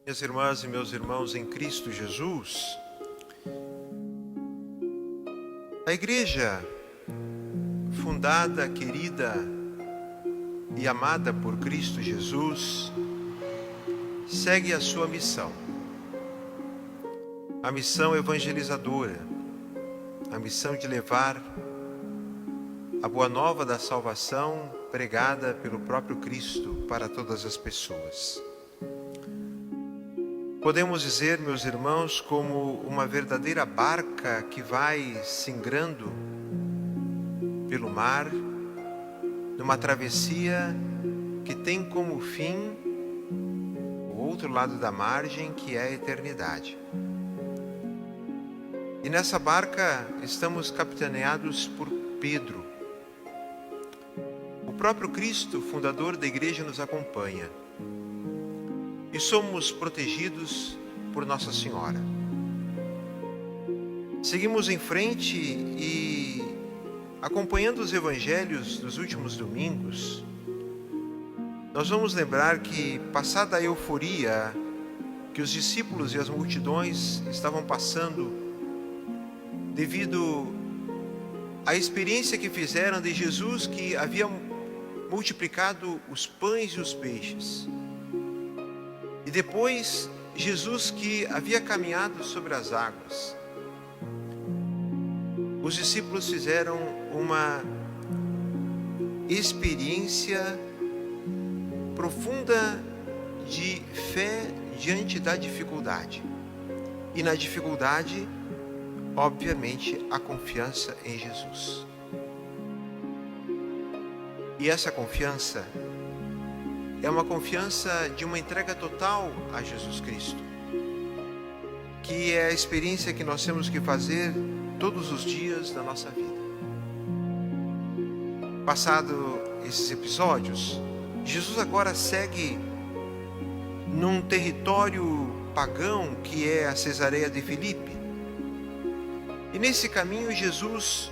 Minhas irmãs e meus irmãos em Cristo Jesus, a igreja fundada, querida e amada por Cristo Jesus, segue a sua missão, a missão evangelizadora, a missão de levar a boa nova da salvação pregada pelo próprio Cristo para todas as pessoas. Podemos dizer, meus irmãos, como uma verdadeira barca que vai singrando pelo mar, numa travessia que tem como fim o outro lado da margem, que é a eternidade. E nessa barca estamos capitaneados por Pedro. O próprio Cristo, fundador da igreja, nos acompanha. E somos protegidos por Nossa Senhora. Seguimos em frente e, acompanhando os evangelhos dos últimos domingos, nós vamos lembrar que, passada a euforia que os discípulos e as multidões estavam passando devido à experiência que fizeram de Jesus, que havia multiplicado os pães e os peixes, e depois Jesus que havia caminhado sobre as águas, os discípulos fizeram uma experiência profunda de fé diante da dificuldade. E na dificuldade, obviamente, a confiança em Jesus. E essa confiança é uma confiança de uma entrega total a Jesus Cristo, que é a experiência que nós temos que fazer todos os dias da nossa vida. Passado esses episódios, Jesus agora segue num território pagão que é a Cesareia de Filipe. E nesse caminho Jesus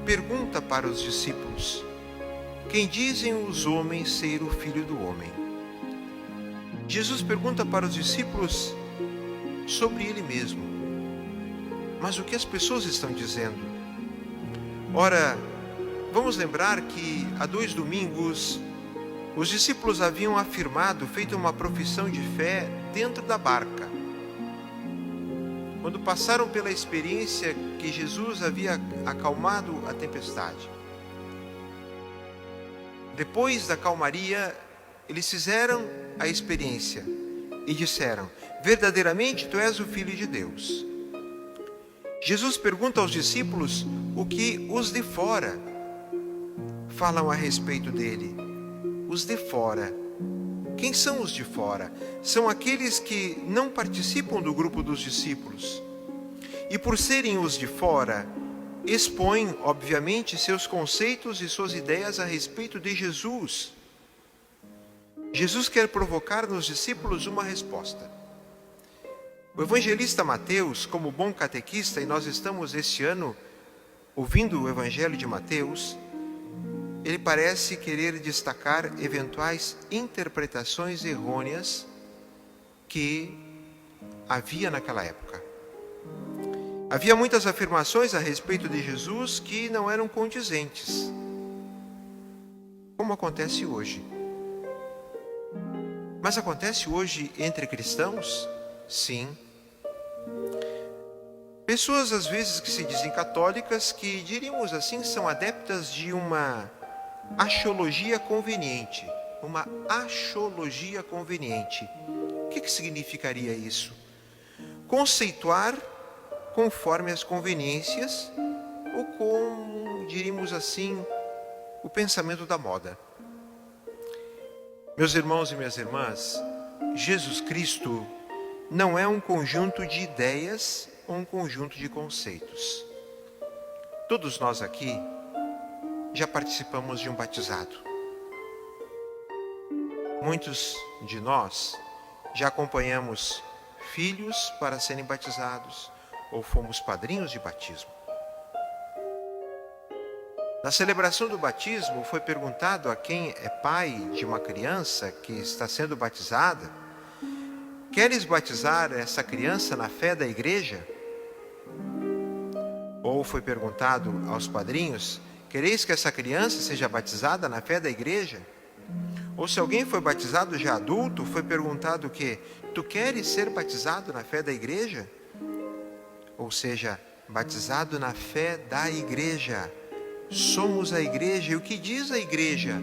pergunta para os discípulos: quem dizem os homens ser o Filho do Homem? Jesus pergunta para os discípulos sobre ele mesmo. Mas o que as pessoas estão dizendo? Ora, vamos lembrar que há 2 domingos os discípulos haviam afirmado, feito uma profissão de fé dentro da barca, quando passaram pela experiência que Jesus havia acalmado a tempestade. Depois da calmaria, eles fizeram a experiência e disseram: verdadeiramente tu és o Filho de Deus. Jesus pergunta aos discípulos o que os de fora falam a respeito dele. Os de fora. Quem são os de fora? São aqueles que não participam do grupo dos discípulos. E por serem os de fora, expõem, obviamente, seus conceitos e suas ideias a respeito de Jesus. Jesus quer provocar nos discípulos uma resposta. O evangelista Mateus, como bom catequista, e nós estamos este ano ouvindo o Evangelho de Mateus, ele parece querer destacar eventuais interpretações errôneas que havia naquela época. Havia muitas afirmações a respeito de Jesus que não eram condizentes, como acontece hoje. Mas acontece hoje entre cristãos? Sim. Pessoas, às vezes, que se dizem católicas, que, diríamos assim, são adeptas de uma axiologia conveniente. Uma axiologia conveniente. O que significaria isso? Conceituar conforme as conveniências, ou como, diríamos assim, o pensamento da moda. Meus irmãos e minhas irmãs, Jesus Cristo não é um conjunto de ideias ou um conjunto de conceitos. Todos nós aqui já participamos de um batizado. Muitos de nós já acompanhamos filhos para serem batizados, ou fomos padrinhos de batismo. Na celebração do batismo foi perguntado a quem é pai de uma criança que está sendo batizada queres batizar essa criança na fé da igreja? Ou foi perguntado aos padrinhos: quereis que essa criança seja batizada na fé da igreja? Ou se alguém foi batizado já adulto, foi perguntado o quê? Tu queres ser batizado na fé da igreja? Ou seja, batizado na fé da igreja. Somos a igreja. E o que diz a igreja?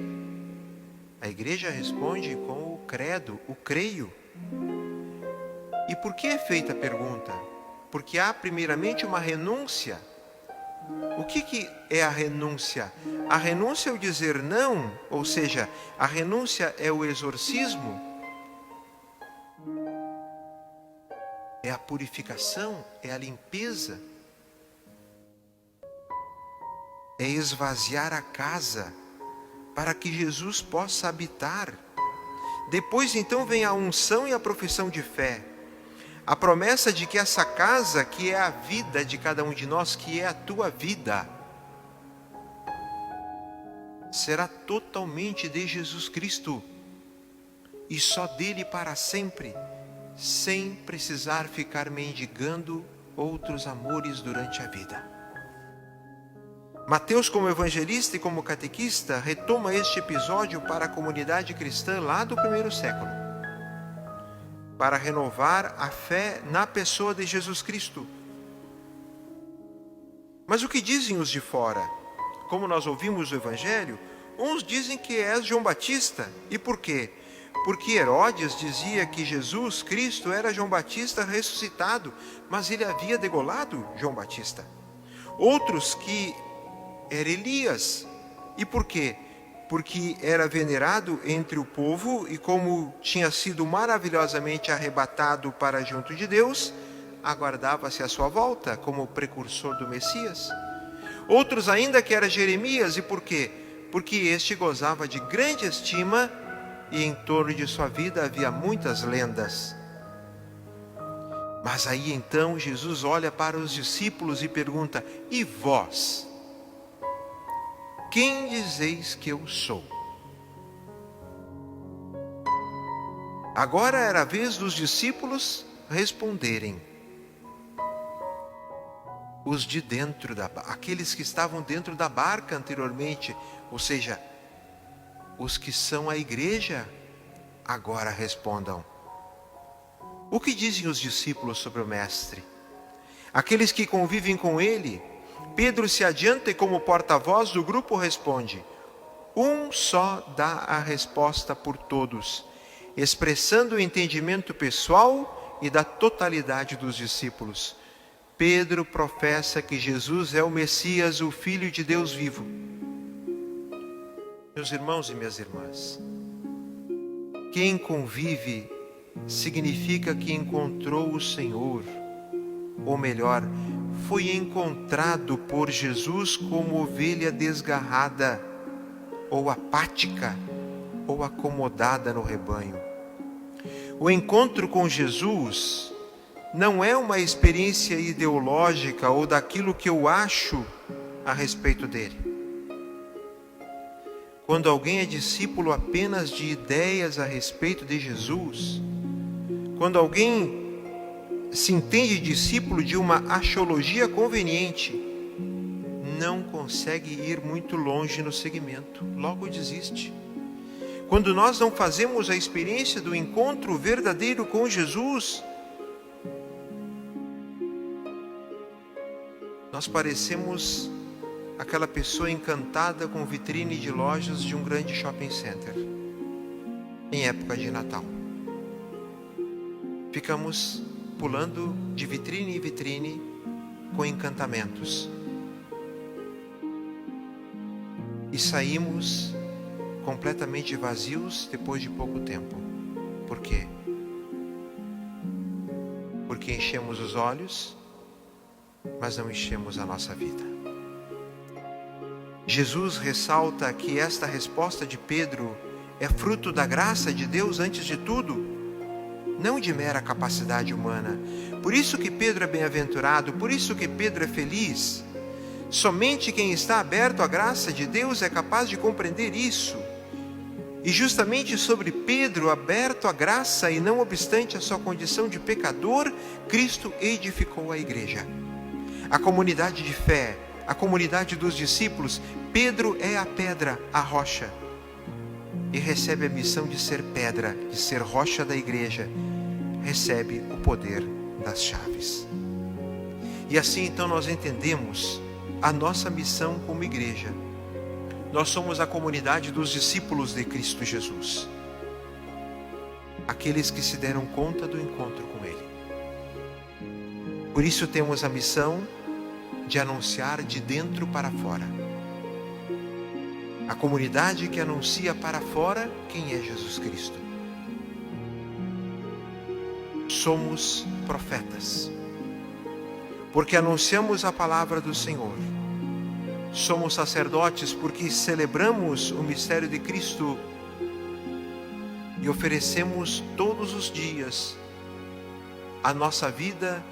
A igreja responde com o credo, o creio. E por que é feita a pergunta? Porque há primeiramente uma renúncia. O que é a renúncia? A renúncia é o dizer não, ou seja, a renúncia é o exorcismo, é a purificação, é a limpeza, é esvaziar a casa para que Jesus possa habitar. Depois então vem a unção e a profissão de fé. A promessa de que essa casa, que é a vida de cada um de nós, que é a tua vida, será totalmente de Jesus Cristo e só dele para sempre, sem precisar ficar mendigando outros amores durante a vida. Mateus, como evangelista e como catequista, retoma este episódio para a comunidade cristã lá do primeiro século, para renovar a fé na pessoa de Jesus Cristo. Mas o que dizem os de fora? Como nós ouvimos o Evangelho, uns dizem que és João Batista. E por quê? Porque Herodes dizia que Jesus Cristo era João Batista ressuscitado, mas ele havia degolado João Batista. Outros que era Elias. E por quê? Porque era venerado entre o povo e, como tinha sido maravilhosamente arrebatado para junto de Deus, aguardava-se a sua volta como precursor do Messias. Outros ainda que era Jeremias. E por quê? Porque este gozava de grande estima e em torno de sua vida havia muitas lendas. Mas aí então Jesus olha para os discípulos e pergunta: e vós? Quem dizeis que eu sou? Agora era a vez dos discípulos responderem. Os de dentro aqueles que estavam dentro da barca anteriormente, ou seja, os que são a igreja, agora respondam. O que dizem os discípulos sobre o Mestre? Aqueles que convivem com ele. Pedro se adianta e, como porta-voz do grupo, responde. Um só dá a resposta por todos, expressando o entendimento pessoal e da totalidade dos discípulos. Pedro professa que Jesus é o Messias, o Filho de Deus vivo. Meus irmãos e minhas irmãs, quem convive significa que encontrou o Senhor, ou melhor, foi encontrado por Jesus como ovelha desgarrada, ou apática, ou acomodada no rebanho. O encontro com Jesus não é uma experiência ideológica ou daquilo que eu acho a respeito dele. Quando alguém é discípulo apenas de ideias a respeito de Jesus, quando alguém se entende discípulo de uma axiologia conveniente, não consegue ir muito longe no segmento, logo desiste. Quando nós não fazemos a experiência do encontro verdadeiro com Jesus, nós parecemos aquela pessoa encantada com vitrine de lojas de um grande shopping center, em época de Natal. Ficamos pulando de vitrine em vitrine com encantamentos. E saímos completamente vazios depois de pouco tempo. Por quê? Porque enchemos os olhos, mas não enchemos a nossa vida. Jesus ressalta que esta resposta de Pedro é fruto da graça de Deus antes de tudo, não de mera capacidade humana. Por isso que Pedro é bem-aventurado, por isso que Pedro é feliz. Somente quem está aberto à graça de Deus é capaz de compreender isso. E justamente sobre Pedro, aberto à graça e não obstante a sua condição de pecador, Cristo edificou a igreja. A comunidade de fé, a comunidade dos discípulos, Pedro é a pedra, a rocha. E recebe a missão de ser pedra, de ser rocha da igreja. Recebe o poder das chaves. E assim então nós entendemos a nossa missão como igreja. Nós somos a comunidade dos discípulos de Cristo Jesus. Aqueles que se deram conta do encontro com Ele. Por isso temos a missão de anunciar de dentro para fora. A comunidade que anuncia para fora quem é Jesus Cristo. Somos profetas, porque anunciamos a palavra do Senhor. Somos sacerdotes porque celebramos o mistério de Cristo e oferecemos todos os dias a nossa vida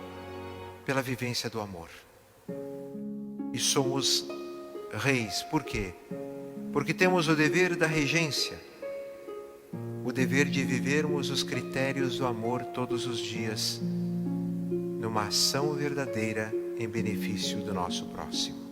pela vivência do amor. E somos reis, por quê? Porque temos o dever da regência, o dever de vivermos os critérios do amor todos os dias, numa ação verdadeira em benefício do nosso próximo.